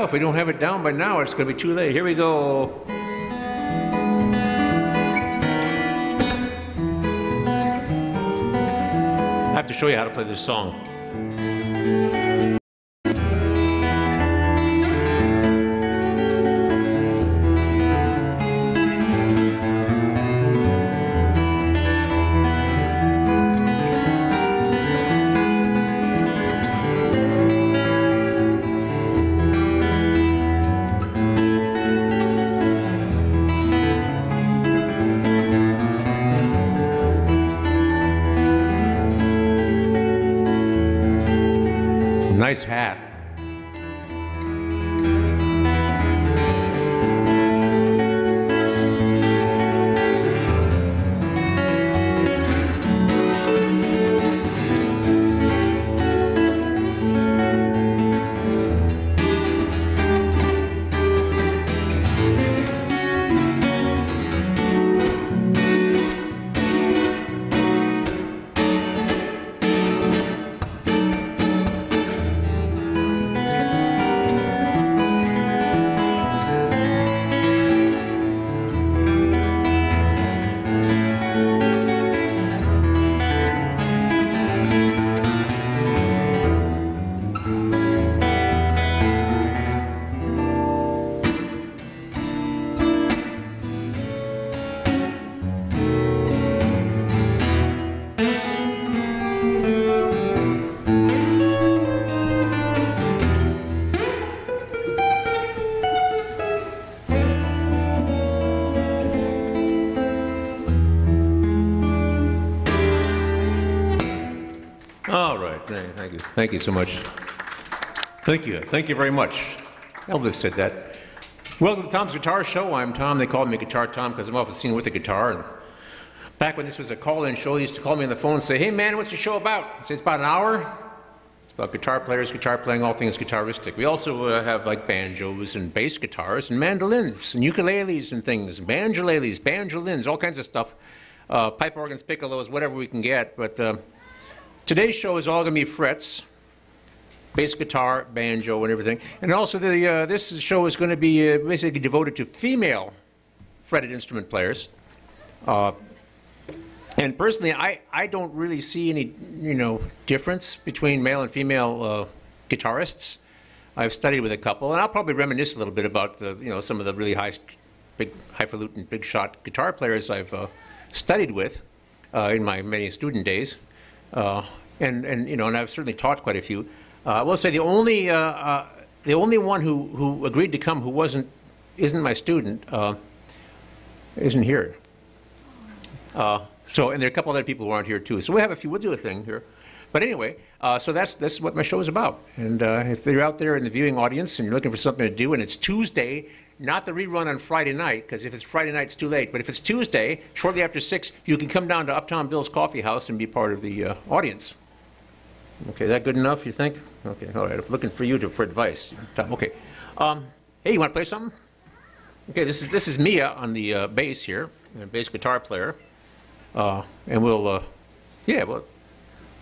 if we don't have it down by now, it's going to be too late. Here we go. I have to show you how to play this song. Nice hat. All right, thank you. Thank you so much. Thank you very much. Elvis said that. Welcome to Tom's Guitar Show. I'm Tom. They call me Guitar Tom because I'm often seen with a guitar. And back when this was a call-in show, they used to call me on the phone and say, "Hey man, what's your show about?" I say, "It's about an hour. It's about guitar players, guitar playing, all things guitaristic." We also have like banjos and bass guitars and mandolins and ukuleles and things, banjolales, banjolins, all kinds of stuff, pipe organs, piccolos, whatever we can get. But today's show is all going to be frets, bass guitar, banjo, and everything. And also, this show is going to be basically devoted to female fretted instrument players. And personally, I don't really see any, difference between male and female guitarists. I've studied with a couple, and I'll probably reminisce a little bit about some of the really big highfalutin, big shot guitar players I've studied with in my many student days. And I've certainly taught quite a few. I will say the only one who agreed to come who isn't my student isn't here. And there are a couple other people who aren't here too. So we'll do a thing here. But anyway, so that's what my show is about. And if you're out there in the viewing audience and you're looking for something to do, and it's Tuesday, not the rerun on Friday night, because if it's Friday night, it's too late. But if it's Tuesday, shortly after 6, you can come down to Uptown Bill's Coffee House and be part of the audience. Okay, is that good enough, you think? Okay, all right. I'm looking for you for advice. Okay. Hey, you want to play something? Okay, this is Mia on the bass here, a bass guitar player. And we'll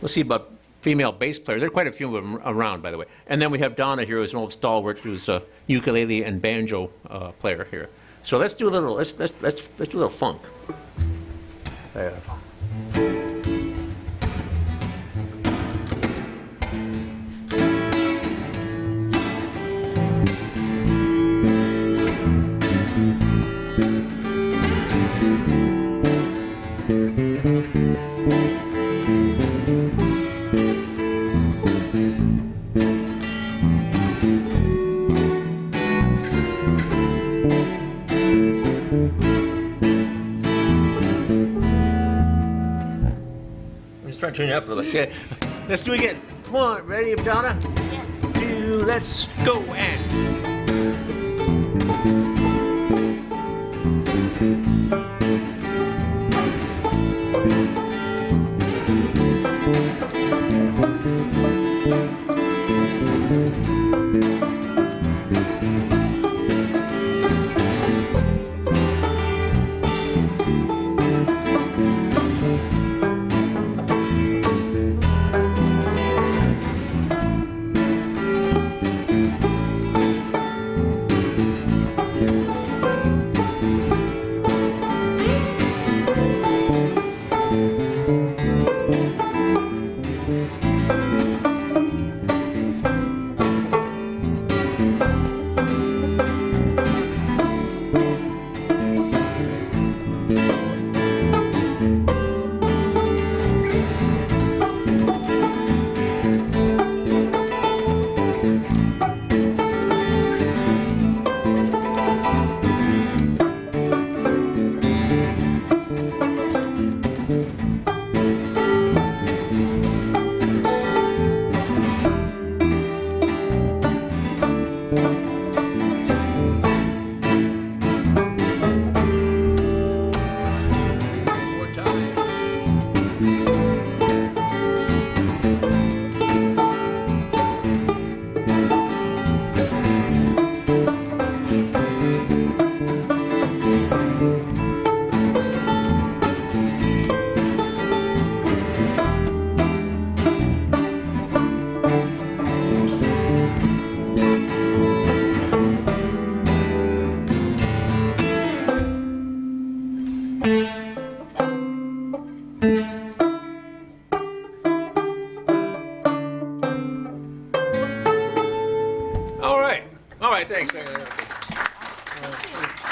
see about female bass players. There are quite a few of them around, by the way. And then we have Donna here, who's an old stalwart, who's a ukulele and banjo player here. So let's do a little do a little funk. Turn it up a little bit. Okay. Let's do it again. Come on, ready, Donna? Yes. 2, let's go, and.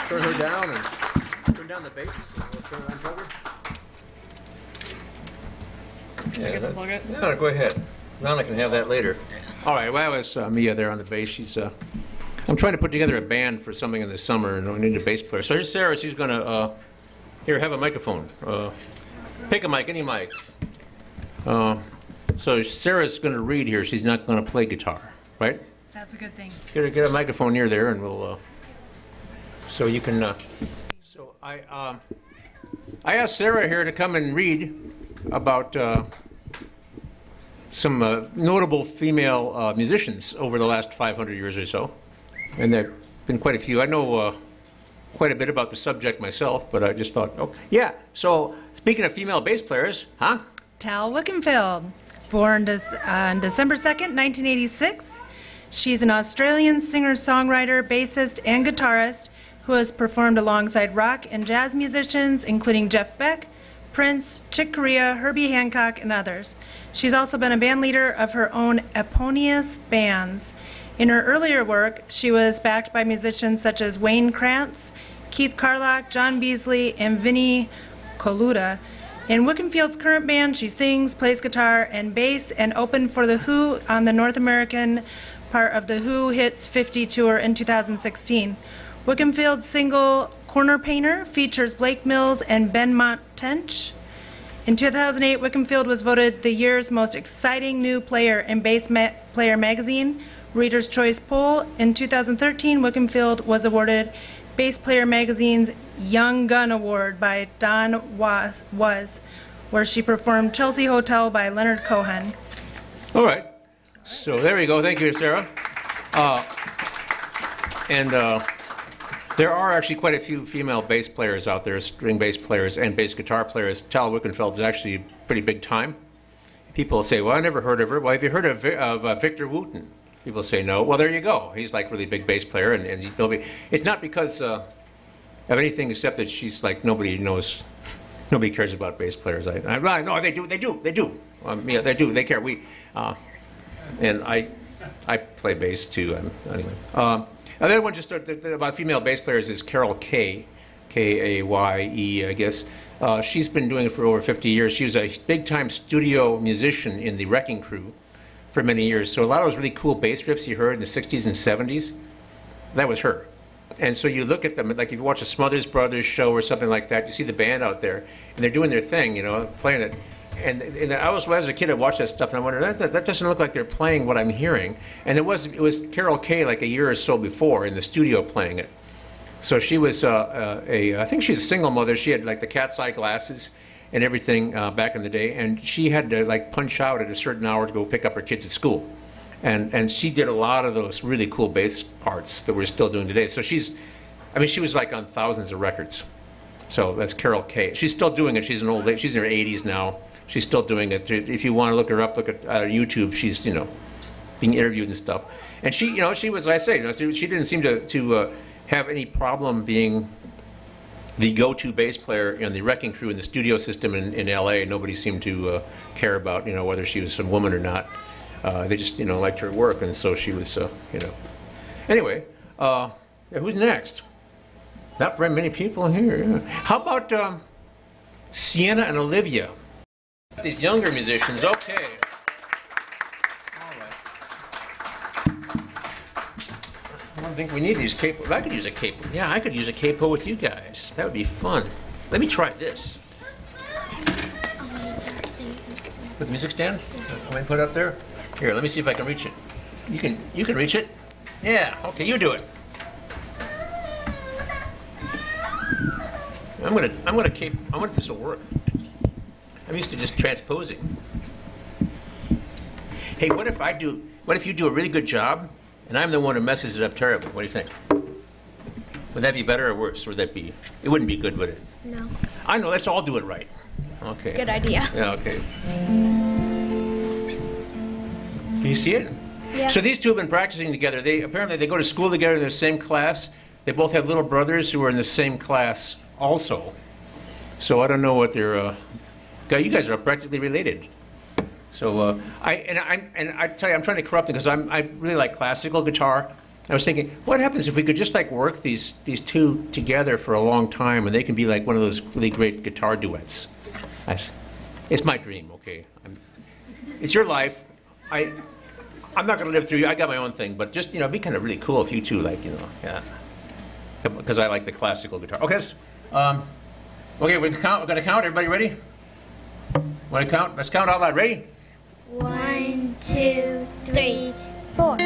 turn her down and turn down the bass. We'll turn it on cover. Yeah, no, go ahead. Lana can have that later. All right, well, that was Mia there on the bass. She's, I'm trying to put together a band for something in the summer, and we need a bass player. So here's Sarah. She's going to, here, have a microphone. Pick a mic, any mic. So Sarah's going to read here. She's not going to play guitar, right? That's a good thing. Get a microphone near there, and we'll, so you can, so I asked Sarah here to come and read about some notable female musicians over the last 500 years or so. And there have been quite a few. I know quite a bit about the subject myself, but I just thought, oh, yeah. So speaking of female bass players, huh? Tal Wickenfield, born on December 2nd, 1986. She's an Australian singer-songwriter, bassist, and guitarist who has performed alongside rock and jazz musicians, including Jeff Beck, Prince, Chick Corea, Herbie Hancock, and others. She's also been a band leader of her own eponymous bands. In her earlier work, she was backed by musicians such as Wayne Krantz, Keith Carlock, John Beasley, and Vinnie Colaiuta. In Wickenfield's current band, she sings, plays guitar and bass, and opened for The Who on the North American part of The Who Hits 50 tour in 2016. Wickenfield's single Corner Painter features Blake Mills and Benmont Tench. In 2008, Wickenfield was voted the year's most exciting new player in Bass Player magazine, Reader's Choice poll. In 2013, Wickenfield was awarded Bass Player magazine's Young Gun Award by Don Was, where she performed Chelsea Hotel by Leonard Cohen. All right. So there you go. Thank you, Sarah. There are actually quite a few female bass players out there, string bass players and bass guitar players. Tal Wickenfeld is actually pretty big time. People say, well, I never heard of her. Well, have you heard of Victor Wooten? People say no. Well, there you go. He's like really big bass player, and it's not because of anything except that she's like nobody knows, nobody cares about bass players. No, they do. Yeah, they do. They care. And I play bass too. Anyway. Another one just about female bass players is Carol Kaye, K-A-Y-E, I guess. She's been doing it for over 50 years. She was a big-time studio musician in the Wrecking Crew for many years. So a lot of those really cool bass riffs you heard in the 60s and 70s, that was her. And so you look at them, like if you watch a Smothers Brothers show or something like that, you see the band out there, and they're doing their thing, you know, playing it. And I was, as a kid, I watched that stuff, and I wondered, that doesn't look like they're playing what I'm hearing. And it was Carol Kaye like a year or so before in the studio playing it. So she was I think she's a single mother. She had like the cat's eye glasses and everything back in the day, and she had to like punch out at a certain hour to go pick up her kids at school. And she did a lot of those really cool bass parts that we're still doing today. So she was like on thousands of records. So that's Carol Kaye. She's still doing it. She's an old lady. She's in her 80s now. She's still doing it. If you want to look her up, look at YouTube. She's, you know, being interviewed and stuff. And she, you know, she was, I say, you know, she didn't seem to have any problem being the go-to bass player in the Wrecking Crew in the studio system in L.A. Nobody seemed to care about, you know, whether she was some woman or not. They just, you know, liked her work, and so she was, you know. Anyway, who's next? Not very many people here. Yeah. How about Sienna and Olivia? These younger musicians, okay. All right. I don't think we need these capos. I could use a capo. Yeah, I could use a capo with you guys. That would be fun. Let me try this. Put the music stand? Can I put it up there? Here, let me see if I can reach it. You can reach it? Yeah, okay, you do it. I wonder if this will work. I'm used to just transposing. Hey, what if you do a really good job and I'm the one who messes it up terribly? What do you think? Would that be better or worse? Or would that be, it wouldn't be good, would it? No. I know, let's all do it right. Okay. Good idea. Yeah, okay. Can you see it? Yeah. So these two have been practicing together. Apparently they go to school together in the same class. They both have little brothers who are in the same class also. So I don't know what they're, you guys are practically related. So I tell you, I'm trying to corrupt it because I really like classical guitar, I was thinking, what happens if we could just like work these two together for a long time, and they can be like one of those really great guitar duets? It's my dream. Okay, it's your life. I'm not going to live through you. I got my own thing, but just it'd be kind of really cool if you two yeah, because I like the classical guitar. Okay, okay, we're going to count. Everybody ready? Want to count? Let's count out loud. Ready? 1, 2, 3, 4.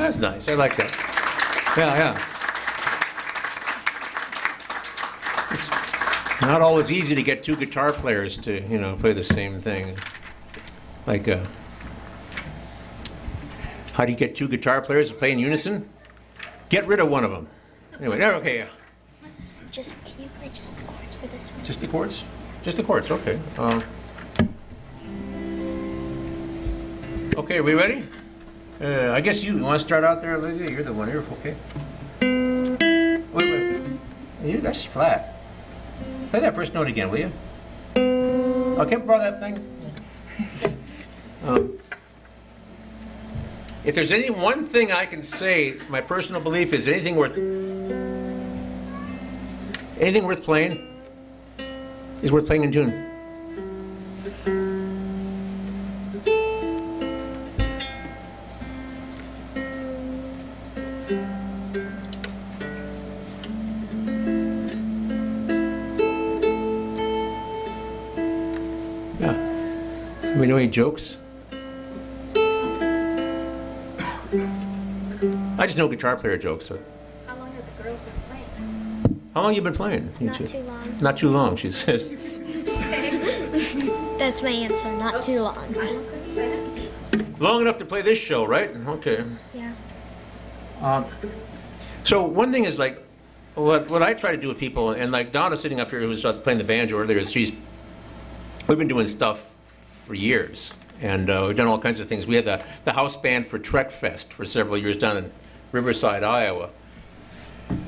That's nice. I like that. Yeah. It's not always easy to get two guitar players to, play the same thing. Like, how do you get two guitar players to play in unison? Get rid of one of them. Anyway, there. Okay. Yeah. Can you play just the chords for this one? Just the chords? Just the chords. Okay. Okay. Are we ready? I guess you want to start out there, Olivia? You're the one here, okay? Wait. That's flat. Play that first note again, will you? Okay, borrow that thing. If there's any one thing I can say, my personal belief is anything worth playing is worth playing in tune. We know any jokes? I just know guitar player jokes. So. How long have the girls been playing? How long have you been playing? Not too long. Not too long, she says. That's my answer, not too long. Long enough to play this show, right? Okay. Yeah. So one thing is like, what I try to do with people, and like Donna sitting up here who was playing the banjo earlier, we've been doing stuff for years, and we've done all kinds of things. We had the house band for Trek Fest for several years down in Riverside, Iowa.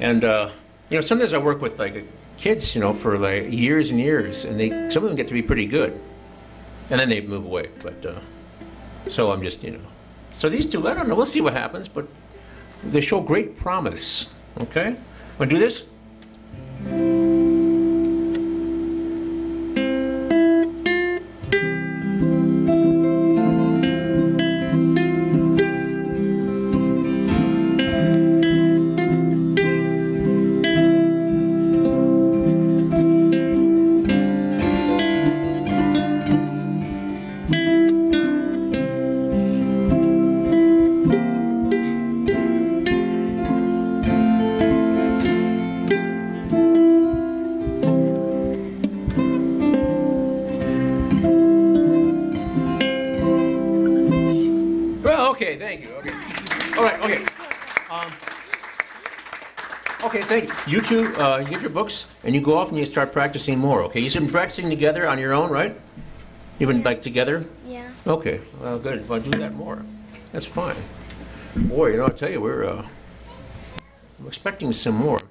And sometimes I work with like kids, for like years and years, and some of them get to be pretty good, and then they move away. But so I'm just so these two, I don't know. We'll see what happens, but they show great promise. Okay, want to do this? Okay, thank you. Okay. All right, okay. Okay, thank you. You two, you get your books, and you go off and you start practicing more, okay? You've been practicing together on your own, right? You've been, like, together? Yeah. Okay, well, good. Well, do that more. That's fine. Boy, I'll tell you, I'm expecting some more.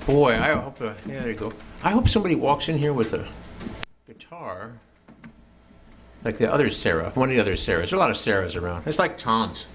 Boy, I hope, yeah, there you go. I hope somebody walks in here with a guitar like the other Sarah, one of the other Sarahs. There's a lot of Sarahs around. It's like Tom's.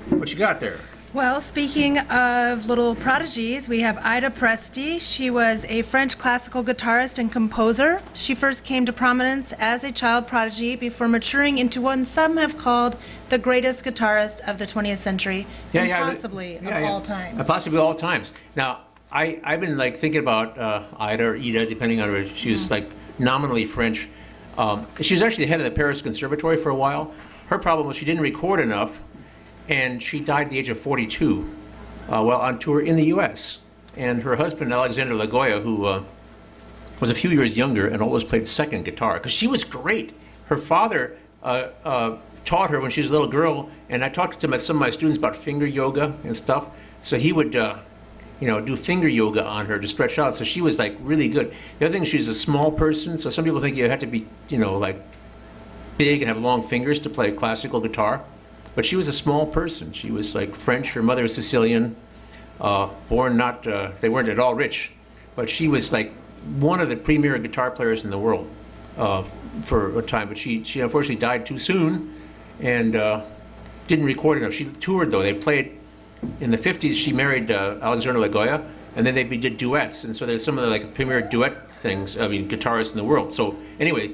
What you got there? Well, speaking of little prodigies, we have Ida Presti. She was a French classical guitarist and composer. She first came to prominence as a child prodigy before maturing into what some have called the greatest guitarist of the 20th century, and possibly of all time. Possibly all times. Now, I've been like thinking about Ida or Ida, depending on her. She was like nominally French. She was actually the head of the Paris Conservatory for a while. Her problem was she didn't record enough, and she died at the age of 42 while on tour in the U.S. And her husband, Alexander Lagoya, who was a few years younger and always played second guitar, because she was great. Her father taught her when she was a little girl, and I talked to some of my students about finger yoga and stuff. So he would, do finger yoga on her to stretch out. So she was like really good. The other thing, she's a small person. So some people think you have to be, like big and have long fingers to play classical guitar. But she was a small person. She was like French. Her mother was Sicilian, born not, they weren't at all rich. But she was like one of the premier guitar players in the world for a time. But she unfortunately died too soon and didn't record enough. She toured though. They played, in the 50s she married Alexander Lagoya, and then they did duets. And so there's some of the like premier duet things, guitarists in the world. So anyway,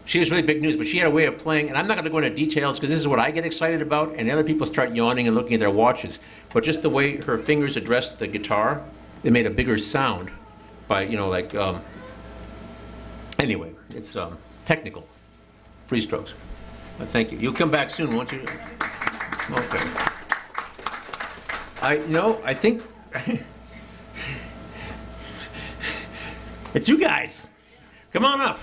she was really big news, but she had a way of playing, and I'm not going to go into details because this is what I get excited about, and other people start yawning and looking at their watches. But just the way her fingers addressed the guitar, it made a bigger sound by, anyway, it's technical. Free strokes. Thank you. You'll come back soon, won't you? Okay. I think it's you guys. Come on up.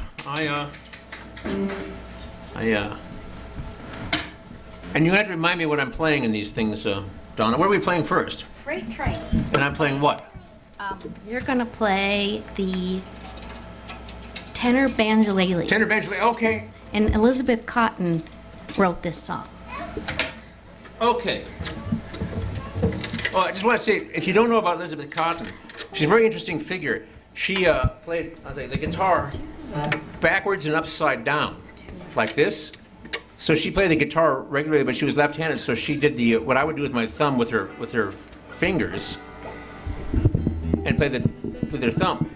And you had to remind me what I'm playing in these things, Donna. What are we playing first? Freight Train. And I'm playing what? You're going to play the tenor banjolele. Tenor banjolele, okay. And Elizabeth Cotton wrote this song. Okay. Well, I just want to say, if you don't know about Elizabeth Cotton, she's a very interesting figure. She played the guitar backwards and upside down, like this. So she played the guitar regularly, but she was left-handed, so she did what I would do with my thumb with her fingers, and played with her thumb.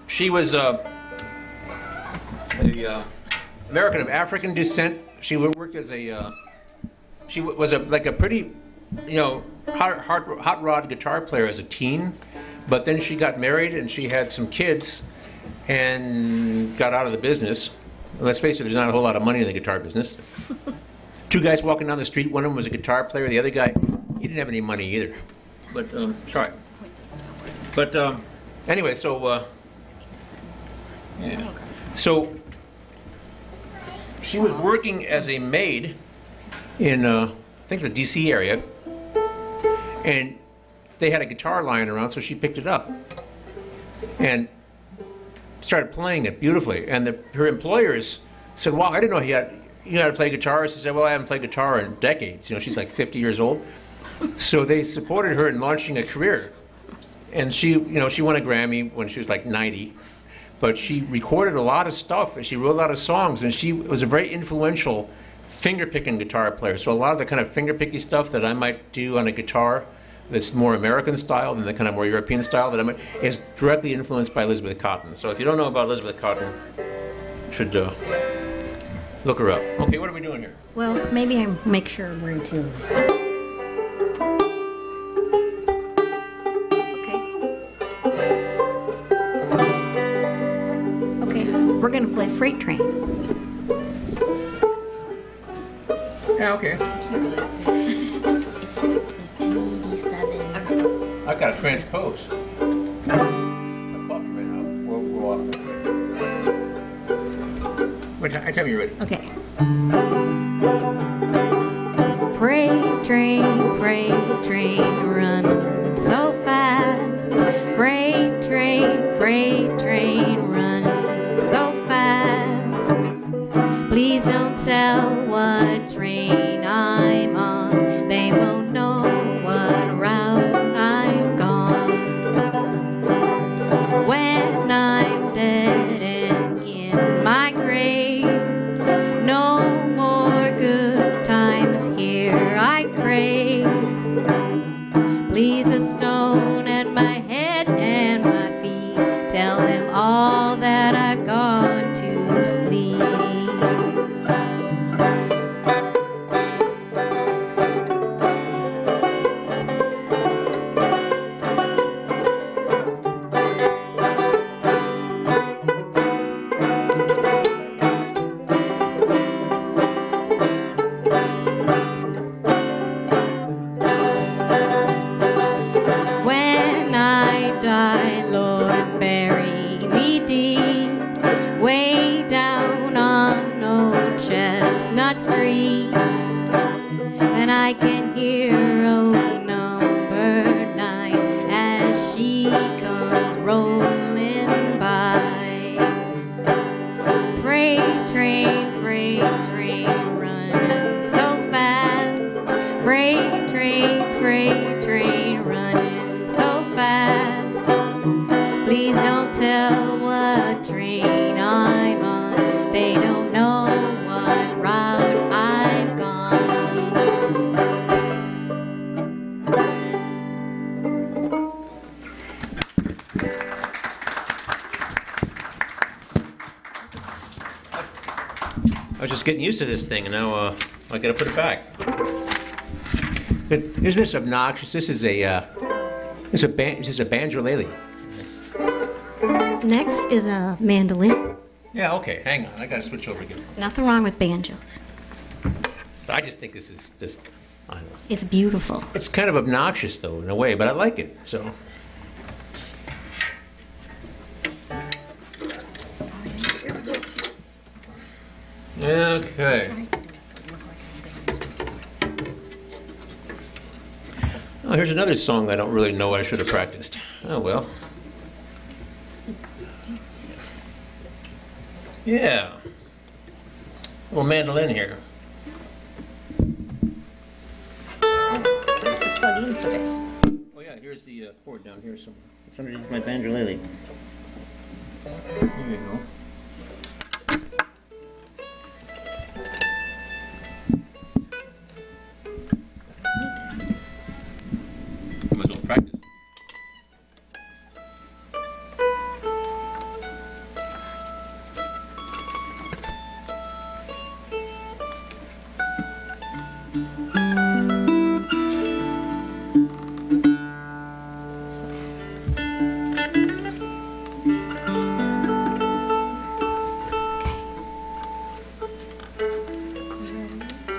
She was an American of African descent. She worked as she was like a pretty, hot rod guitar player as a teen, but then she got married and she had some kids and got out of the business. Let's face it, there's not a whole lot of money in the guitar business. Two guys walking down the street, one of them was a guitar player, the other guy, he didn't have any money either. But, sorry. But, anyway, so, yeah. So, she was working as a maid in, I think the DC area, and they had a guitar lying around, so she picked it up. And started playing it beautifully, and her employers said, "Wow, I didn't know you know how to play guitar." She said, "Well, I haven't played guitar in decades." She's like 50 years old. So they supported her in launching a career, and she won a Grammy when she was like 90. But she recorded a lot of stuff, and she wrote a lot of songs, and she was a very influential finger-picking guitar player. So a lot of the kind of finger-picky stuff that I might do on a guitar that's more American style than the kind of more European style that is directly influenced by Elizabeth Cotton. So if you don't know about Elizabeth Cotton, you should look her up. Okay, what are we doing here? Well, maybe I make sure we're in tune. Okay, we're going to play Freight Train. Yeah, okay. I've got to transpose. Wait, tell me you're ready. Okay. Freight train, running so fast. Freight train, running so fast. Please don't tell what train I'm on. They won't know what route I'm gone. When I'm dead and in my grave, Chestnut Street. Then I can hear road number 9 as she comes rolling by. Freight train running so fast. Freight train running so fast. Please don't tell what train I'm on. They don't know what route I've gone. I was just getting used to this thing, and now I gotta put it back. Isn't this obnoxious? This is a banjolele. Next is a mandolin. Yeah, okay, hang on. I gotta switch over again. Nothing wrong with banjos. I just think this is just, I don't know. It's beautiful. It's kind of obnoxious, though, in a way, but I like it, so. Okay. Oh, here's another song I don't really know I should have practiced. Oh, well. Yeah. A little mandolin here. To plug in for this. Oh, yeah, here's the chord down here somewhere. It's underneath my banjolele. There you go. Might as well practice.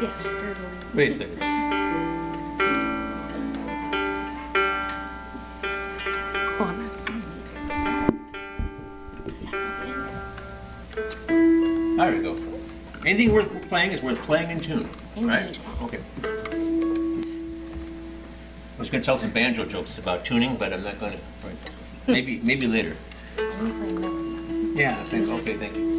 Yes. Wait a second. Oh, I'm not seeing There we go. Anything worth playing is worth playing in tune. Right? Okay. I was going to tell some banjo jokes about tuning, but I'm not going to. Right. Maybe later. Yeah, thanks. Okay, thank you.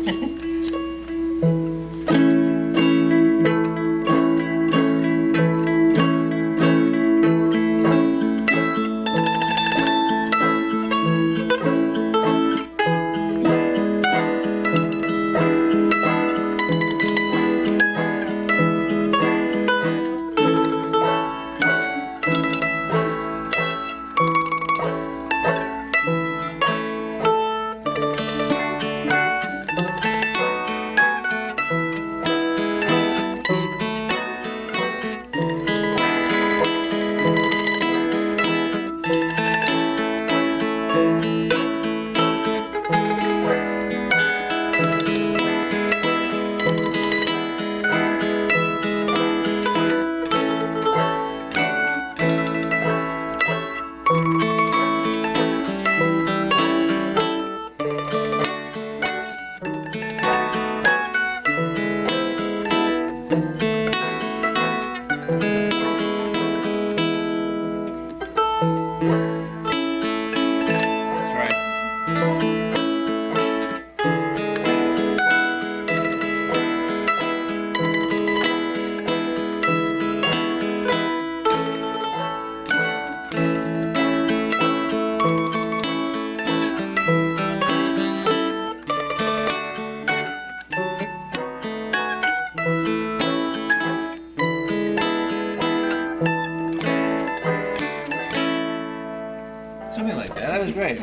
Something like that. That was great.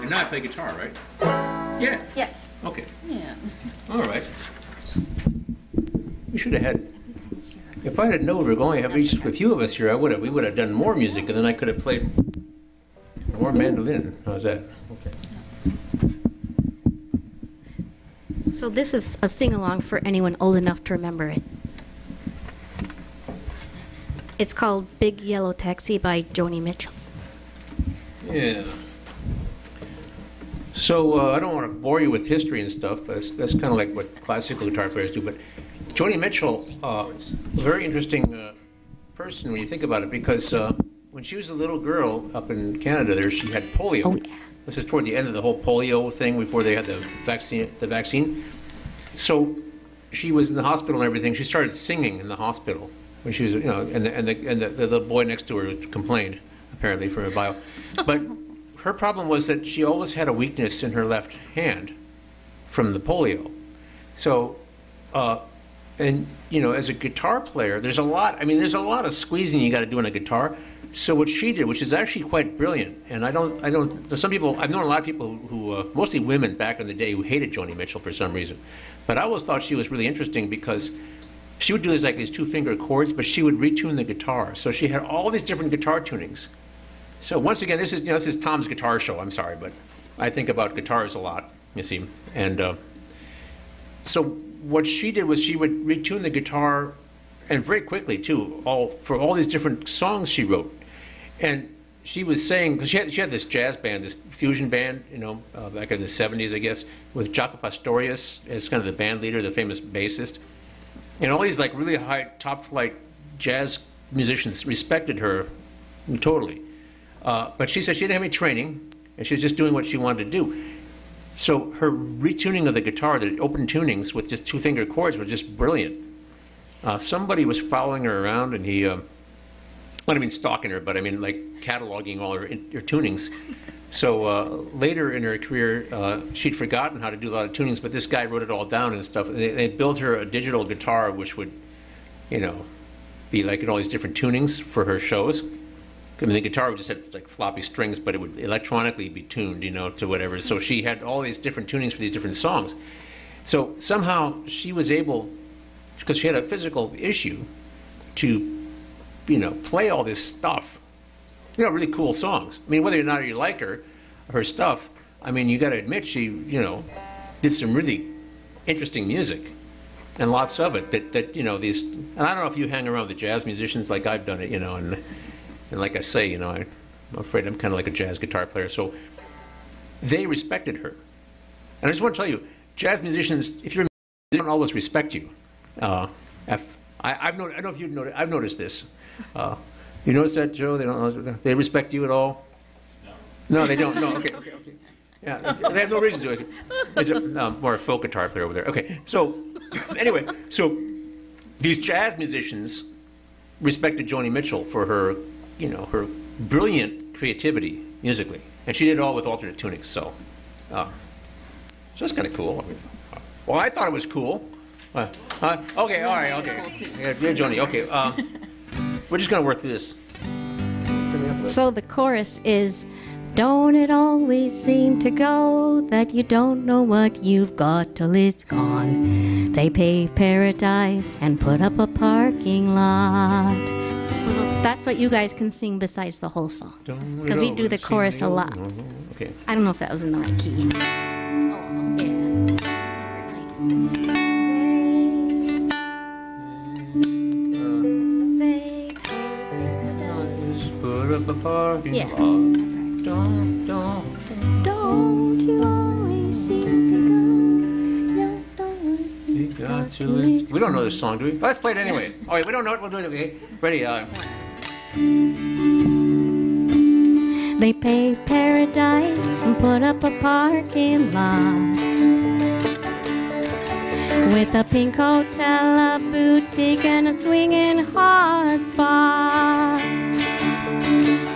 And now I play guitar, right? Yeah. Yes. Okay. Yeah. All right. We should have had. If I had known we were going to have each a few of us here, we would have done more music, and then I could have played more mandolin. How's that? Okay. So this is a sing-along for anyone old enough to remember it. It's called Big Yellow Taxi by Joni Mitchell. Yeah. So I don't want to bore you with history and stuff, but that's kind of like what classical guitar players do. But Joni Mitchell, a very interesting person when you think about it, because when she was a little girl up in Canada, there she had polio. Oh, yeah. This is toward the end of the whole polio thing before they had the vaccine. So she was in the hospital and everything. She started singing in the hospital when she was, you know, and the boy next to her complained apparently for a while. But her problem was that she always had a weakness in her left hand from the polio. So, and you know, as a guitar player, there's a lot of squeezing you got to do on a guitar. So what she did, which is actually quite brilliant, and I don't, some people, I've known a lot of people who, mostly women back in the day, who hated Joni Mitchell for some reason. But I always thought she was really interesting because she would do these, like these two-finger chords, but she would retune the guitar. So she had all these different guitar tunings. So once again, this is Tom's guitar show, I'm sorry, but I think about guitars a lot, you see. And so what she did was she would retune the guitar, and very quickly too, for all these different songs she wrote. And she was saying, because she had this jazz band, this fusion band, you know, back in the 70s, I guess, with Jaco Pastorius as kind of the band leader, the famous bassist. And all these like really high, top-flight jazz musicians respected her totally. But she said she didn't have any training, and she was just doing what she wanted to do. So her retuning of the guitar, the open tunings with just two-finger chords, were just brilliant. Somebody was following her around, and he, I don't mean stalking her, but I mean like cataloging all her tunings. So later in her career, she'd forgotten how to do a lot of tunings, but this guy wrote it all down and stuff. And they built her a digital guitar, which would, you know, be like in all these different tunings for her shows. I mean, the guitar would just have like floppy strings, but it would electronically be tuned, you know, to whatever. So she had all these different tunings for these different songs. So somehow she was able, because she had a physical issue, to, you know, play all this stuff. You know, really cool songs. I mean, whether or not you like her stuff, I mean, you got to admit she, you know, did some really interesting music, and lots of it. That you know, these. And I don't know if you hang around with the jazz musicians like I've done it, you know, and like I say, you know, I'm afraid I'm kind of like a jazz guitar player. So they respected her, and I just want to tell you, jazz musicians, if you're, they don't always respect you. I've I don't know if you've noticed. I've noticed this. You notice that, Joe? They respect you at all? No, they don't. No. Okay. Yeah, they have no reason to. It's more a folk guitar player over there. Okay. So anyway, so these jazz musicians respected Joni Mitchell for her, you know, her brilliant creativity musically, and she did it all with alternate tunings. So that's kind of cool. I mean, well, I thought it was cool. Okay, all right, okay. Yeah, Joni, okay. We're just going to work through this. So the chorus is, don't it always seem to go that you don't know what you've got till it's gone? They pave paradise and put up a parking lot. So that's what you guys can sing besides the whole song. Because we do the chorus a lot. Okay. I don't know if that was in the right key. Oh, yeah. Yeah. Don't you always seem to go? We don't know this song, do we? Let's play it anyway. All right, we don't know it. We'll do it. Okay, ready? They paved paradise and put up a parking lot with a pink hotel, a boutique, and a swinging hot spot.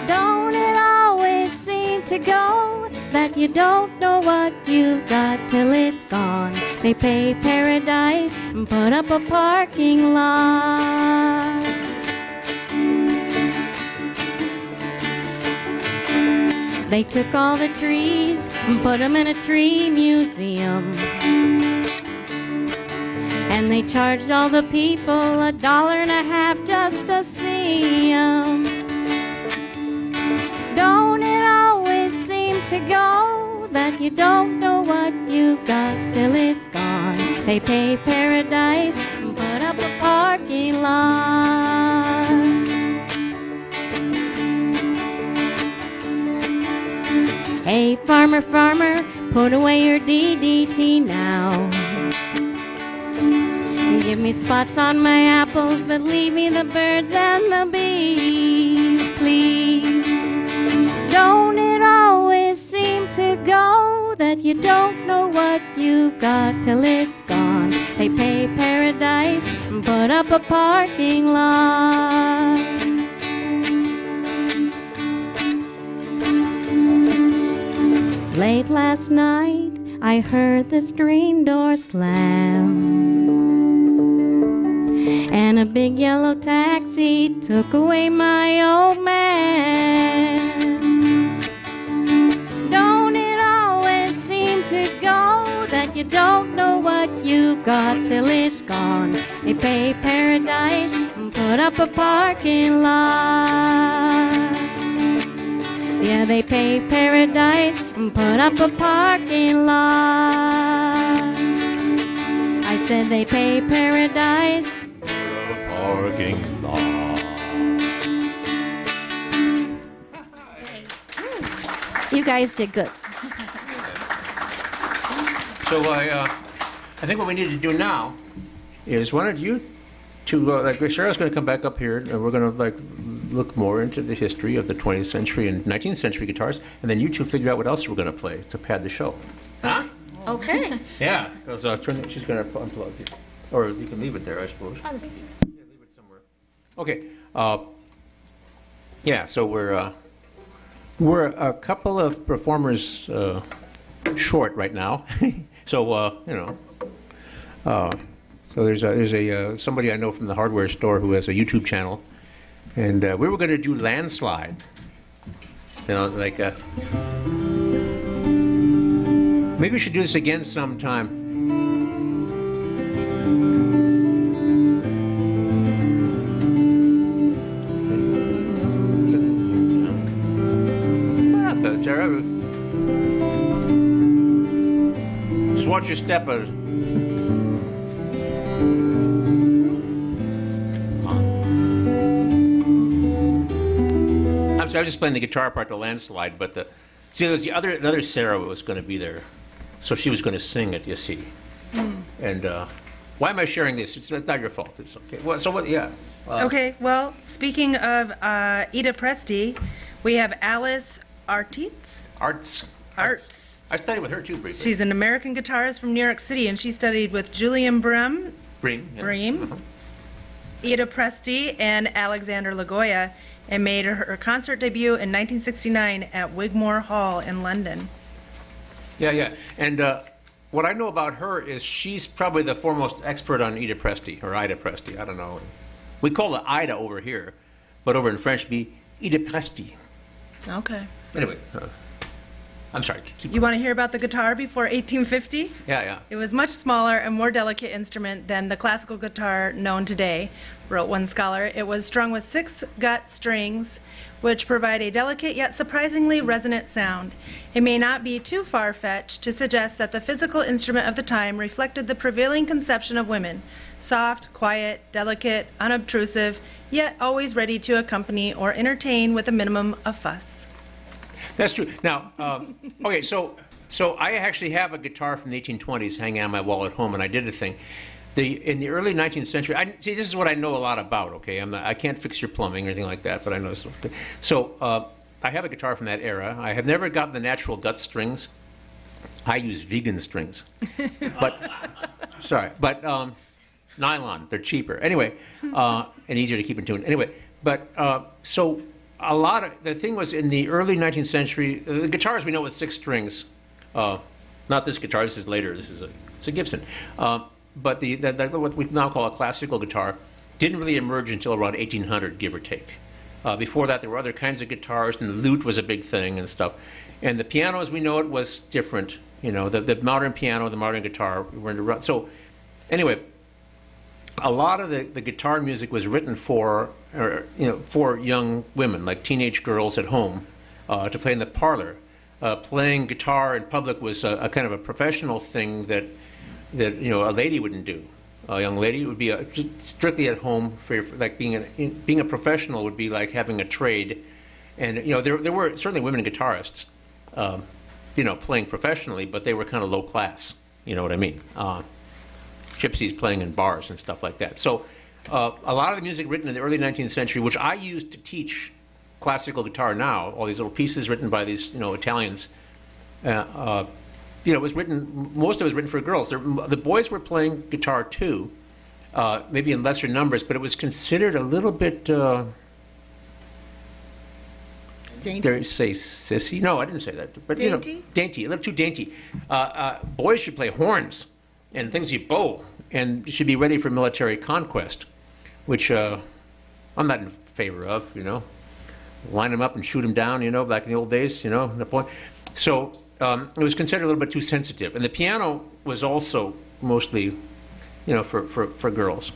Don't it always seem to go that you don't know what you've got till it's gone? They pay paradise and put up a parking lot. They took all the trees and put them in a tree museum. And they charged all the people $1.50 just to see 'em. Don't it always seem to go that you don't know what you've got till it's gone? They pay paradise and put up a parking lot. Hey, farmer, farmer, Put away your DDT now. Give me spots on my apples, but leave me the birds and the bees, please. Don't it always seem to go that you don't know what you've got till it's gone? They pay paradise and put up a parking lot. Late last night, I heard the screen door slam, and a big yellow taxi took away my old man. Don't it always seem to go that you don't know what you got till it's gone? They pay paradise and put up a parking lot. Yeah, they pay paradise and put up a parking lot. I said they pay paradise. Parking lot. You guys did good. So I think what we need to do now is why don't you two, like Sarah's going to come back up here, and we're going to like look more into the history of the 20th century and 19th century guitars, and then you two figure out what else we're going to play to pad the show. Huh? Okay. Yeah, because she's going to unplug it. Or you can leave it there, I suppose. I'll just Yeah, leave it somewhere. Okay. Yeah, so we're a couple of performers short right now. So you know, so there's a somebody I know from the hardware store who has a YouTube channel, and we were going to do Landslide. You know, like maybe we should do this again sometime. Sarah, just watch your step. I'm sorry, I was just playing the guitar part, the Landslide, but see, there was another Sarah was going to be there, so she was going to sing it. You see, and why am I sharing this? It's not your fault. It's okay. Well, so what? Yeah. Okay, well, speaking of Ida Presti, we have Alice Arts. I studied with her too briefly. She's an American guitarist from New York City, and she studied with Julian Bream, Yeah. Ida Presti, and Alexander Lagoya, and made her concert debut in 1969 at Wigmore Hall in London. Yeah. And what I know about her is she's probably the foremost expert on Ida Presti, or Ida Presti, I don't know. We call it Ida over here, but over in French, be Ida Presti. Okay. Anyway, I'm sorry. You want to hear about the guitar before 1850? Yeah. It was much smaller and more delicate instrument than the classical guitar known today, wrote one scholar. It was strung with 6 gut strings, which provide a delicate yet surprisingly resonant sound. It may not be too far-fetched to suggest that the physical instrument of the time reflected the prevailing conception of women: soft, quiet, delicate, unobtrusive, yet always ready to accompany or entertain with a minimum of fuss. That's true. Now, okay, so I actually have a guitar from the 1820s hanging on my wall at home, and I did a thing. In the early 19th century, see, this is what I know a lot about, okay? I can't fix your plumbing or anything like that, but I know something. So I have a guitar from that era. I have never gotten the natural gut strings. I use vegan strings. But nylon, they're cheaper. Anyway, and easier to keep in tune. Anyway, but so a lot of the thing was in the early 19th century, the guitars we know with 6 strings, not this guitar, this is later, it's a Gibson. But what we now call a classical guitar didn't really emerge until around 1800, give or take. Before that, there were other kinds of guitars, and the lute was a big thing and stuff. And the piano, as we know it, was different. You know, the modern piano, the modern guitar. So, anyway, a lot of the guitar music was written for young women, like teenage girls at home, to play in the parlor. Playing guitar in public was a kind of a professional thing that a lady wouldn't do. A young lady would be strictly at home. Like being a professional would be like having a trade. And there were certainly women guitarists, playing professionally, but they were kind of low class. You know what I mean? Gypsies playing in bars and stuff like that. So a lot of the music written in the early 19th century, which I used to teach classical guitar now, all these little pieces written by these Italians, it was written, most of it was written for girls. The boys were playing guitar too, maybe in lesser numbers, but it was considered a little bit, Dainty? dare I say sissy? No, I didn't say that. But, Dainty? Dainty, a little too dainty. Boys should play horns and things you bow, and should be ready for military conquest, which I'm not in favor of, Line them up and shoot them down, back in the old days, Napoleon. So it was considered a little bit too sensitive. And the piano was also mostly, for girls.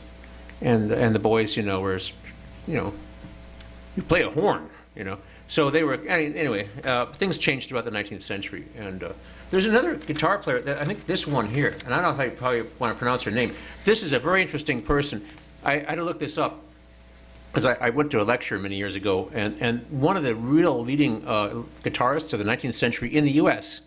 And the boys, were, you play a horn, So they were, anyway, things changed throughout the 19th century. And there's another guitar player, I think this one here, and I don't know if I probably want to pronounce her name. This is a very interesting person. I had to look this up, because I went to a lecture many years ago, and one of the real leading guitarists of the 19th century in the U.S.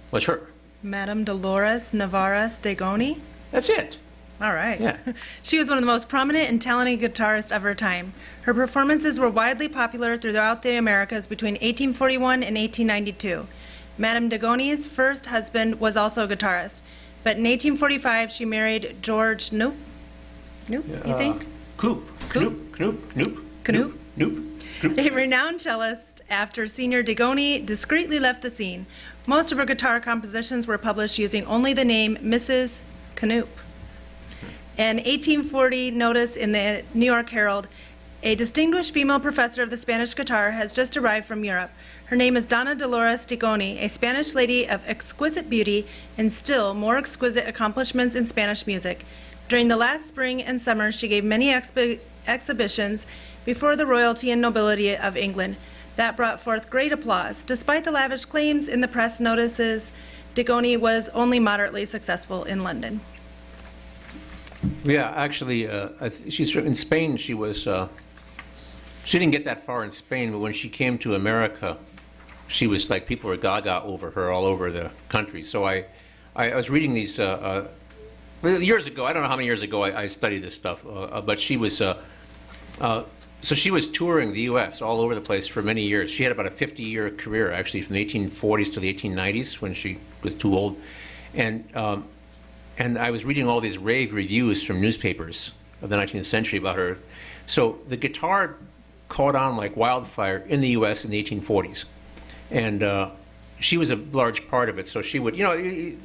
was her. Madame Dolores Navarras de Goni. That's it. All right. Yeah. She was one of the most prominent and talented guitarists of her time. Her performances were widely popular throughout the Americas between 1841 and 1892. Madame de Goni's first husband was also a guitarist, but in 1845 she married George Knoop. You think? Knoop. A renowned cellist. After Senior de Goni discreetly left the scene, most of her guitar compositions were published using only the name Mrs. Knoop. An 1840 notice in the New York Herald, a distinguished female professor of the Spanish guitar has just arrived from Europe. Her name is Donna Dolores de Goni, a Spanish lady of exquisite beauty and still more exquisite accomplishments in Spanish music. During the last spring and summer, she gave many exhibitions before the royalty and nobility of England. That brought forth great applause. Despite the lavish claims in the press notices, de Goni was only moderately successful in London. Yeah, actually, she's in Spain. She was. She didn't get that far in Spain, but when she came to America, she was like, people were gaga over her all over the country. So I was reading these years ago. I don't know how many years ago I studied this stuff, but she was. So she was touring the U.S. all over the place for many years. She had about a 50-year career, actually, from the 1840s to the 1890s, when she was too old. And I was reading all these rave reviews from newspapers of the 19th century about her. So the guitar caught on like wildfire in the U.S. in the 1840s. And she was a large part of it. So she would, they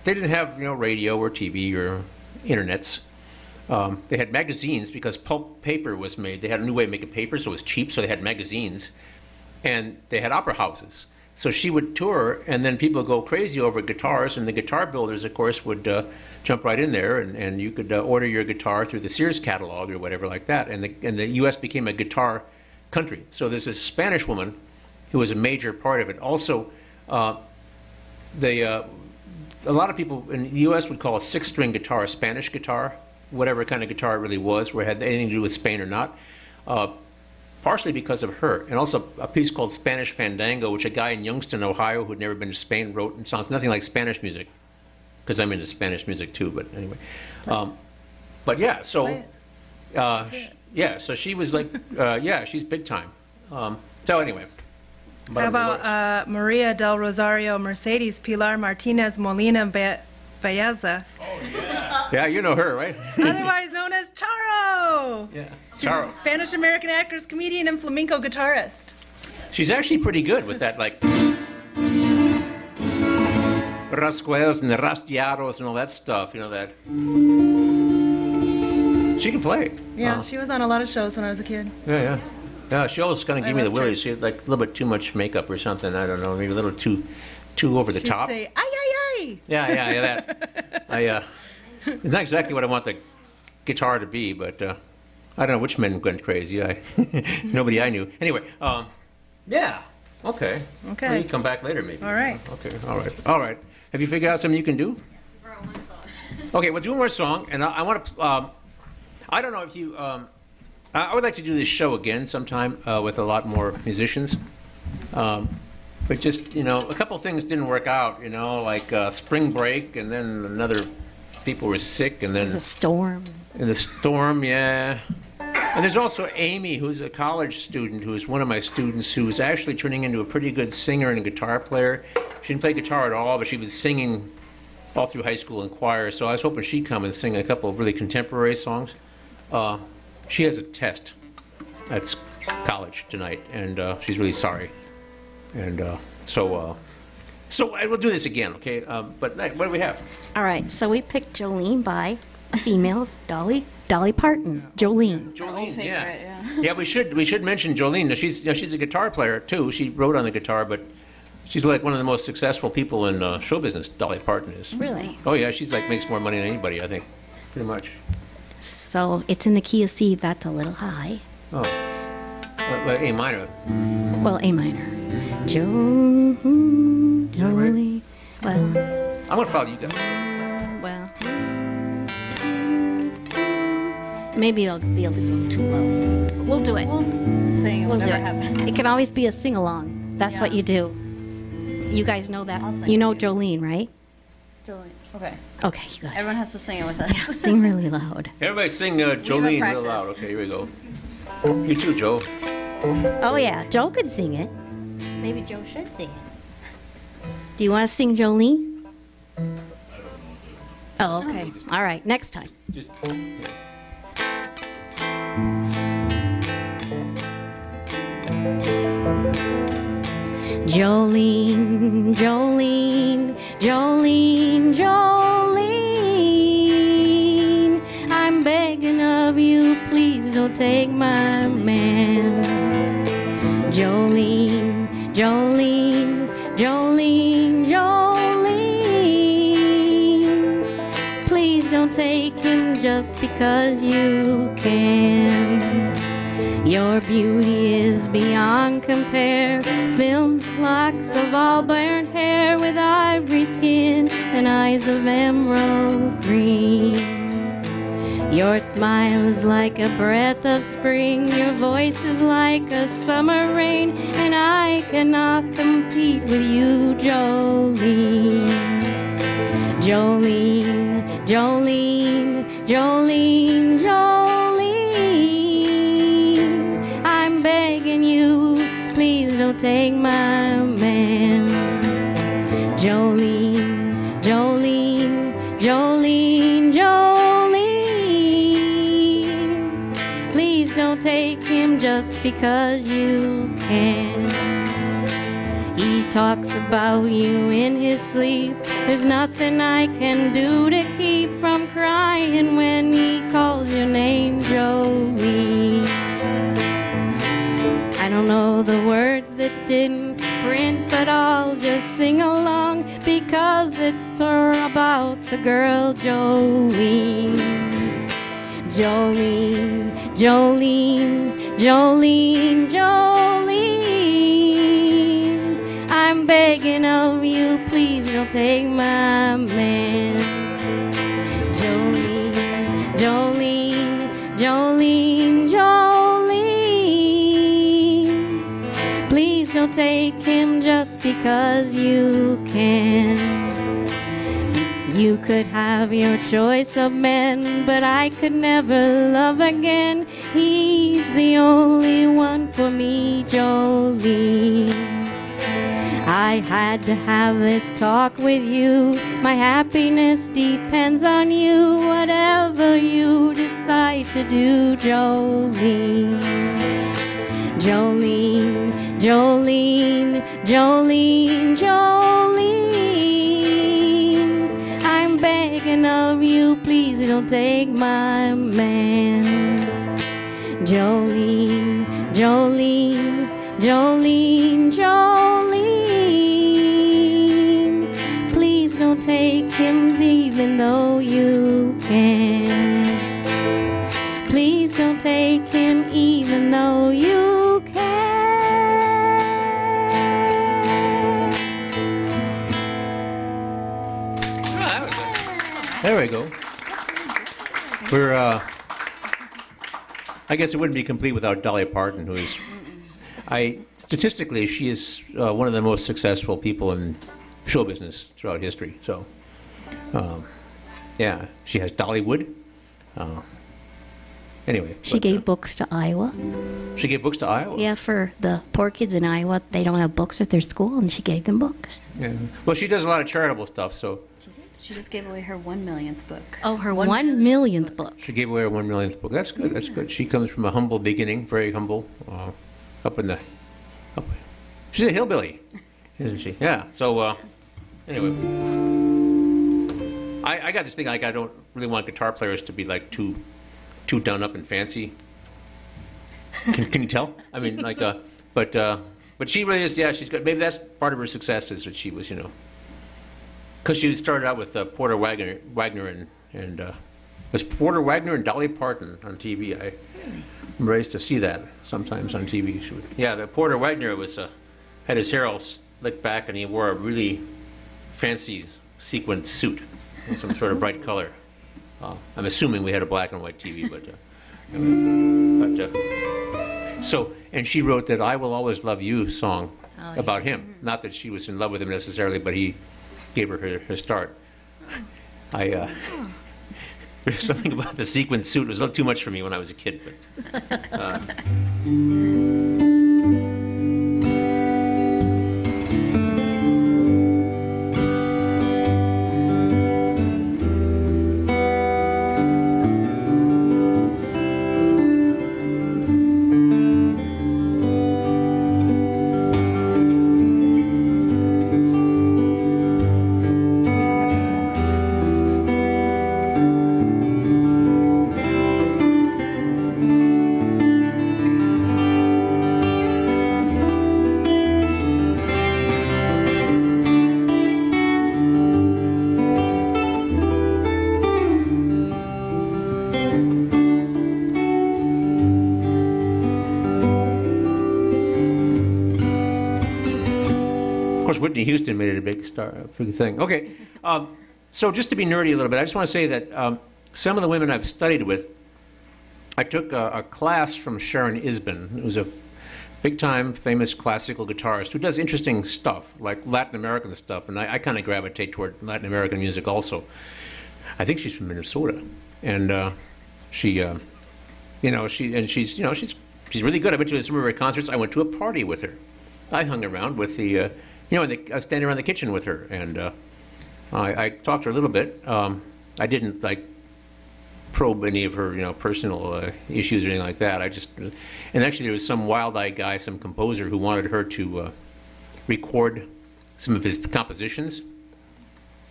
didn't have, radio or TV or internets. They had magazines because pulp paper was made. They had a new way of making paper, so it was cheap, so they had magazines. And they had opera houses. So she would tour, and then people go crazy over guitars, and the guitar builders, of course, would jump right in there, and you could order your guitar through the Sears catalog or whatever like that. And the U.S. became a guitar country. So there's this Spanish woman who was a major part of it. Also, a lot of people in the U.S. would call a six-string guitar a Spanish guitar, whatever kind of guitar it really was, where it had anything to do with Spain or not, partially because of her. And also a piece called Spanish Fandango, which a guy in Youngstown, Ohio, who'd never been to Spain, wrote, and sounds nothing like Spanish music, because I'm into Spanish music too, but anyway. But yeah, so, yeah, so she was like, yeah, she's big time. So anyway. How about Maria del Rosario Mercedes Pilar Martinez Molina Baeza? Oh, yeah. Yeah, you know her, right? Otherwise known as Charo. Yeah, She's a Spanish-American actress, comedian, and flamenco guitarist. She's actually pretty good with that, like, rasgueros and the rastiados and all that stuff, that. She can play. Yeah, she was on a lot of shows when I was a kid. Yeah. Yeah, she always kind of gave me the willies. her. She had like a little bit too much makeup or something. I don't know, maybe a little too over the She'd top. say, "Ay, ay, ay." Yeah, that. It's not exactly what I want the guitar to be, but I don't know which men went crazy. Nobody I knew. Anyway, yeah. Okay. Okay. Well, you come back later, maybe. All right. Okay. All right. Have you figured out something you can do? Okay. We'll do one more song, and I want to. I don't know if you. I would like to do this show again sometime with a lot more musicians. But just, you know, a couple things didn't work out, you know, like spring break, and then another, people were sick, and then... There's a storm. In the storm, yeah. And there's also Amy, who's a college student, who's one of my students, who's actually turning into a pretty good singer and guitar player. She didn't play guitar at all, but she was singing all through high school in choir, so I was hoping she'd come and sing a couple of really contemporary songs. She has a test at college tonight, and she's really sorry. And so I will do this again, okay? But what do we have? All right, so we picked Jolene by a female, Dolly Parton. Jolene. Jolene, yeah. Yeah, we should mention Jolene. Now, she's a guitar player too. She wrote on the guitar, but she's like one of the most successful people in show business. Dolly Parton is. Really? Oh yeah, she's like makes more money than anybody, I think, pretty much. So it's in the key of C. That's a little high. Oh, well, A minor. Well, A minor. Jolene. Well, I'm gonna follow you guys. well. Maybe I'll be able to do it too low. We'll do it. We'll sing. We'll do whatever it. happens. It can always be a sing-along. That's what you do. You guys know that? I'll sing You know with you. Jolene, right? Jolene. Okay. Okay, you guys. Everyone has to sing it with us. Sing really loud. Everybody sing Jolene real practiced. loud. Okay, here we go. You too, Joe. Oh, yeah. Joe could sing it. Maybe Joe should sing it. Do you want to sing Jolene? Oh, okay. All right. Next time. Just. Jolene, Jolene, Jolene, Jolene. I'm begging of you, please don't take my man. Jolene, Jolene, Jolene, Jolene. Please don't take him just because you can. Your beauty is beyond compare. Filmed locks of auburn hair with ivory skin and eyes of emerald green. Your smile is like a breath of spring. Your voice is like a summer rain. And I cannot compete with you, Jolene. Jolene, Jolene, Jolene, Jolene. I'm begging you, please don't take my man. Jolene, Jolene, Jolene, Jolene. Please don't take him just because you can. He talks about you in his sleep. There's nothing I can do to keep from crying when he calls your name, Jolene. I don't know the words that didn't print, but I'll just sing along because it's about the girl Jolene. Jolene, Jolene, Jolene, Jolene. I'm begging of you, please don't take my man. Jolene, Jolene, Jolene, Jolene. Please don't take him just because you can. You could have your choice of men, but I could never love again. He's the only one for me, Jolene. I had to have this talk with you. My happiness depends on you. Whatever you decide to do, Jolene. Jolene, Jolene, Jolene, Jolene. I'm begging of you, please don't take my man. Jolene, Jolene, Jolene, Jolene. Please don't take him even though you can. Please don't take him even though you can. There we go. We're, I guess it wouldn't be complete without Dolly Parton, who is... Statistically, she is one of the most successful people in show business throughout history. So, yeah, she has Dollywood. Anyway. She gave books to Iowa. She gave books to Iowa? Yeah, for the poor kids in Iowa. They don't have books at their school, and she gave them books. Yeah. Well, she does a lot of charitable stuff, so. She just gave away her 1 millionth book. Oh, her 1 millionth book. She gave away her 1 millionth book. That's good. That's good. She comes from a humble beginning, very humble, up in the. She's a hillbilly, isn't she? Yeah. So anyway, I got this thing. Like, I don't really want guitar players to be like too done up and fancy. Can you tell? I mean, like, but she really is. Yeah, she's good. Maybe that's part of her success is that she was, because she started out with Porter Wagner and was Porter Wagner and Dolly Parton on TV. I'm raised to see that sometimes on TV. Yeah, the Porter Wagner was had his hair all slicked back, and he wore a really fancy sequined suit in some sort of bright color. I'm assuming we had a black and white TV, so, and she wrote that "I Will Always Love You" song about him. Not that she was in love with him necessarily, but he gave her start. There's something about the sequin suit. It was a little too much for me when I was a kid. But, Whitney Houston made it a big thing. Okay, so just to be nerdy a little bit, I just want to say that some of the women I've studied with, I took a class from Sharon Isbin, who's a big-time famous classical guitarist who does interesting stuff, like Latin American stuff, and I kind of gravitate toward Latin American music also. I think she's from Minnesota, and she's really good. I went to some of her concerts. I went to a party with her. I hung around with the. I was standing around the kitchen with her, and I talked to her a little bit. I didn't probe any of her, personal issues or anything like that. And actually, there was some wild-eyed guy, some composer, who wanted her to record some of his compositions,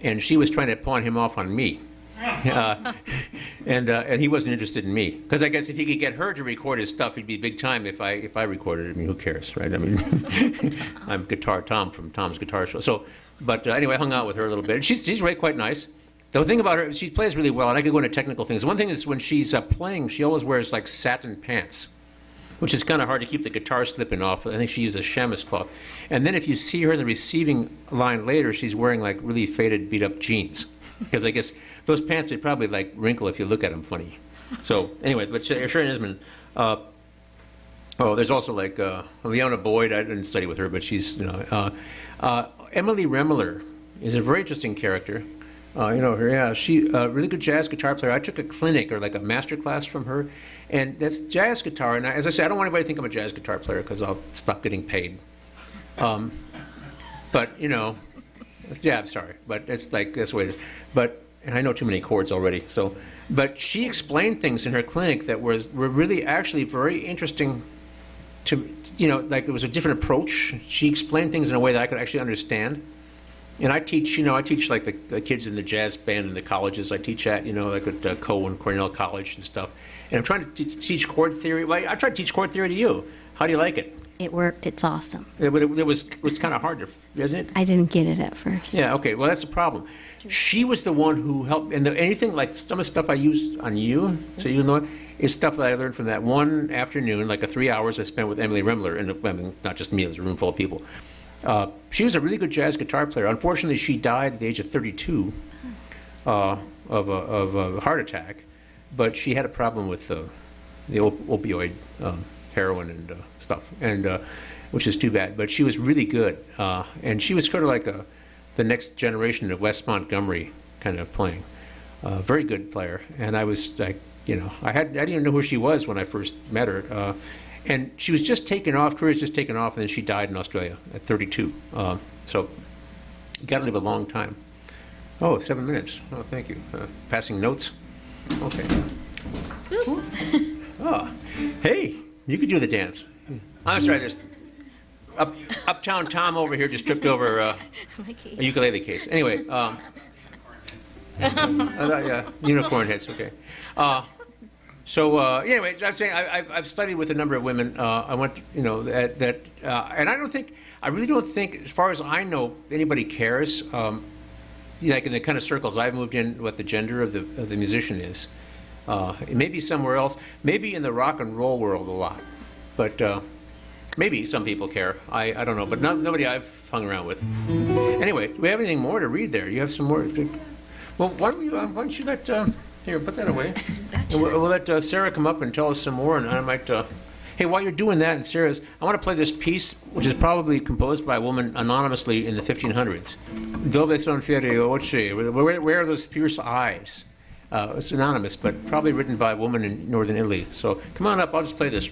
and she was trying to pawn him off on me. And he wasn't interested in me, because I guess if he could get her to record his stuff, he'd be big time. If I recorded it, I mean, who cares, right? I mean, I'm Guitar Tom from Tom's Guitar Show. So, but anyway, I hung out with her a little bit. And she's really quite nice. The thing about her, she plays really well, and I could go into technical things. One thing is when she's playing, she always wears like satin pants, which is kind of hard to keep the guitar slipping off. I think she uses chamois cloth. And then if you see her in the receiving line later, she's wearing like really faded, beat-up jeans, because I guess those pants, they probably like wrinkle if you look at them funny. So anyway, but Sharon Isman. There's also like Leona Boyd. I didn't study with her, but she's Emily Remler is a very interesting character. Her. Yeah, she really good jazz guitar player. I took a clinic or like a master class from her, and that's jazz guitar. And as I said, I don't want anybody to think I'm a jazz guitar player because I'll stop getting paid. But yeah, I'm sorry, but it's like that's the way it is. But and I know too many chords already. So, but she explained things in her clinic that were really actually very interesting. Like there was a different approach. She explained things in a way that I could actually understand. And I teach, like the kids in the jazz band in the colleges. I teach at, like at Coe and Cornell College and stuff. And I'm trying to teach chord theory. Well, I try to teach chord theory to you. How do you like it? It worked. It's awesome. It was kind of hard, isn't it? I didn't get it at first. Yeah, okay. Well, that's the problem. She was the one who helped. And anything like some of the stuff I used on you, so you know it, is stuff that I learned from that one afternoon, like 3 hours I spent with Emily Remler. And I mean, not just me, it was a room full of people. She was a really good jazz guitar player. Unfortunately, she died at the age of 32 of a heart attack. But she had a problem with the opioid heroin and stuff. And which is too bad. But she was really good, and she was sort of like the next generation of Wes Montgomery kind of playing. Very good player, and I was like, I didn't even know who she was when I first met her, and she was just taking off. Career was just taking off, and then she died in Australia at 32. So you got to live a long time. Oh, 7 minutes. Oh, thank you. Passing notes. Okay. Oh, hey, you could do the dance. I'm sorry, there's Uptown Tom over here just tripped over a ukulele case. Anyway, unicorn heads. Okay. Anyway, I'm saying I've studied with a number of women. I went, and I really don't think, as far as I know, anybody cares. Like in the kind of circles I've moved in, what the gender of the musician is. Maybe somewhere else, maybe in the rock and roll world a lot, but maybe some people care. I don't know, but nobody I've hung around with. Anyway, do we have anything more to read there? You have some more? Well, why don't you let here, put that away. And we'll let Sarah come up and tell us some more, and I might. Hey, while you're doing that, and Sarah's, I want to play this piece, which is probably composed by a woman anonymously in the 1500s. Dove son fieri occhi? Where are those fierce eyes? It's anonymous, but probably written by a woman in northern Italy. So come on up, I'll just play this.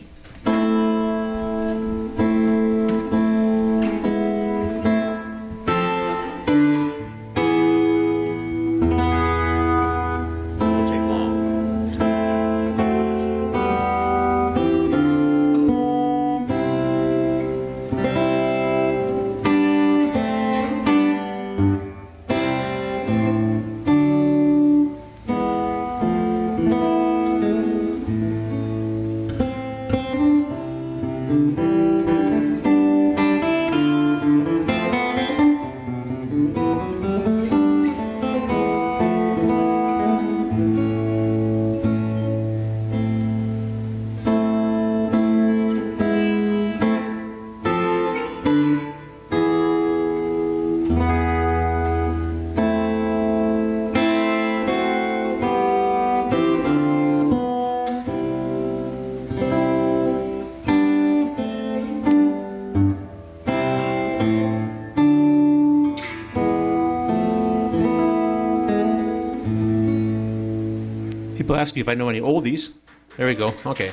People ask me if I know any oldies. There we go. Okay.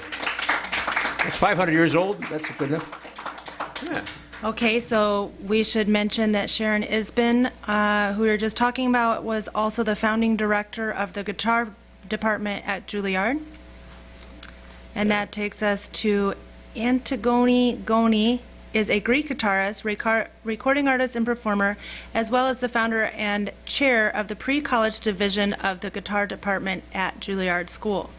That's 500 years old. That's good enough. Yeah. Okay, so we should mention that Sharon Isbin, who we were just talking about, was also the founding director of the guitar department at Juilliard. And that takes us to Antigone Goni, is a Greek guitarist, recording artist, and performer, as well as the founder and chair of the pre-college division of the guitar department at Juilliard School.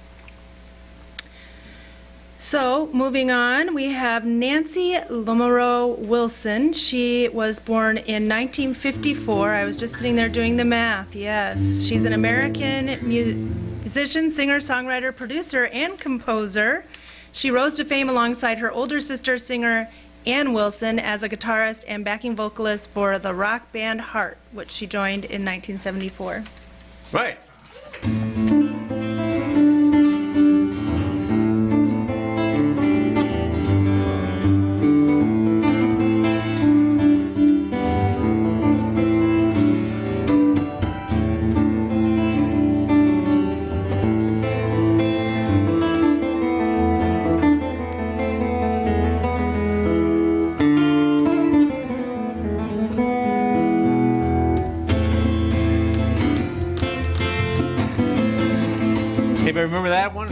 So, moving on, we have Nancy Lamoureux Wilson. She was born in 1954. I was just sitting there doing the math. Yes, she's an American musician, singer, songwriter, producer, and composer. She rose to fame alongside her older sister, singer Ann Wilson, as a guitarist and backing vocalist for the rock band Heart, which she joined in 1974. Right. Anybody remember that one?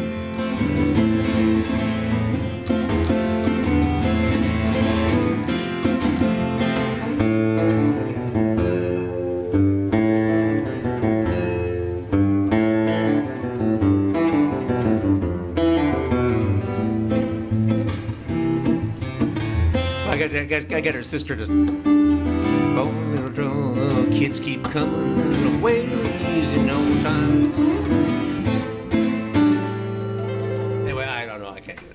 I got her sister to. Oh, little kids keep coming away in no time.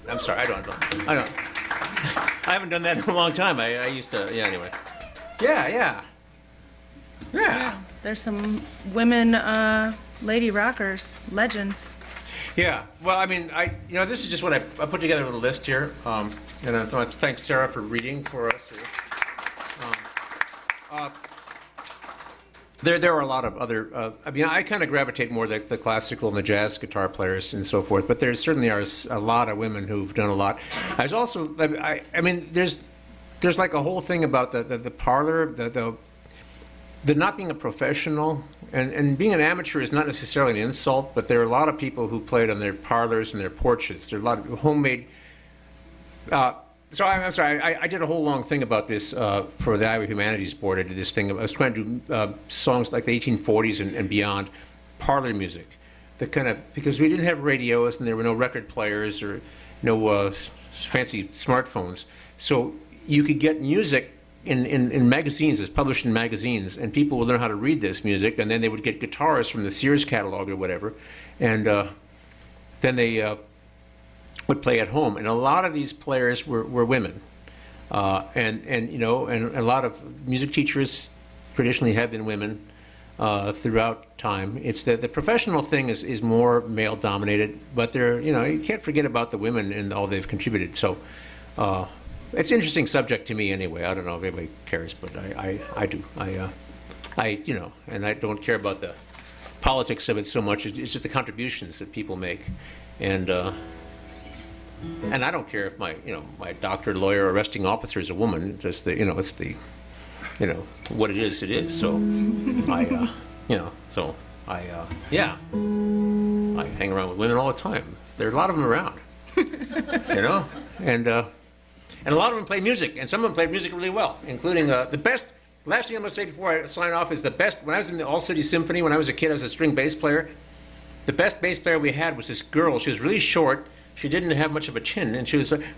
I'm sorry, I don't. I haven't done that in a long time. I used to, yeah, anyway. Yeah. There's some women lady rockers, legends. Yeah. Well, I mean, this is just what I put together a list here, and I want to thank Sarah for reading for us here. There are a lot of other. I kind of gravitate more to the classical and the jazz guitar players and so forth. But there certainly are a lot of women who've done a lot. There's also, there's like a whole thing about the parlor, the not being a professional, and being an amateur is not necessarily an insult. But there are a lot of people who played on their parlors and their porches. There are a lot of homemade. So I'm sorry, I did a whole long thing about this for the Iowa Humanities Board. I did this thing. I was trying to do songs like the 1840s and beyond, parlor music. Because we didn't have radios and there were no record players or no fancy smartphones. So you could get music in magazines, it's published in magazines, and people would learn how to read this music, and then they would get guitars from the Sears catalog or whatever, and then they would play at home, and a lot of these players were women, and a lot of music teachers traditionally have been women throughout time. It's the professional thing is more male dominated, but you can't forget about the women and all they've contributed. So it's an interesting subject to me anyway. I don't know if anybody cares, but I do. And I don't care about the politics of it so much. It's just the contributions that people make, and I don't care if my doctor, lawyer, arresting officer is a woman. It's just what it is. It is. So I hang around with women all the time. There are a lot of them around, and a lot of them play music, and some of them play music really well, including the best. Last thing I'm going to say before I sign off is the best. When I was in the All City Symphony, when I was a kid, I was a string bass player. The best bass player we had was this girl. She was really short. She didn't have much of a chin,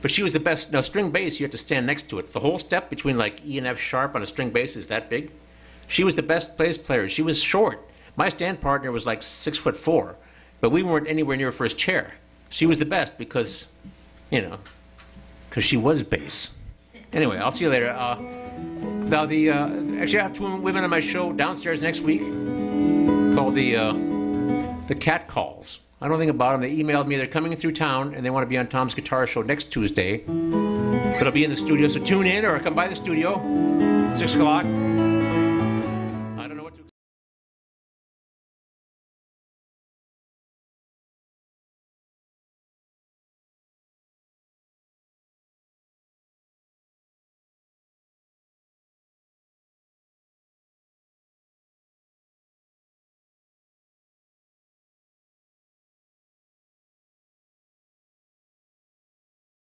but she was the best. Now, string bass, you have to stand next to it. The whole step between like E and F sharp on a string bass is that big. She was the best bass player. She was short. My stand partner was like 6'4", but we weren't anywhere near first chair. She was the best because she was bass. Anyway, I'll see you later. Now actually, I have two women on my show downstairs next week called the Cat Calls. I don't think about them. They emailed me. They're coming through town, and they want to be on Tom's Guitar Show next Tuesday. But I'll be in the studio, so tune in or come by the studio, 6 o'clock.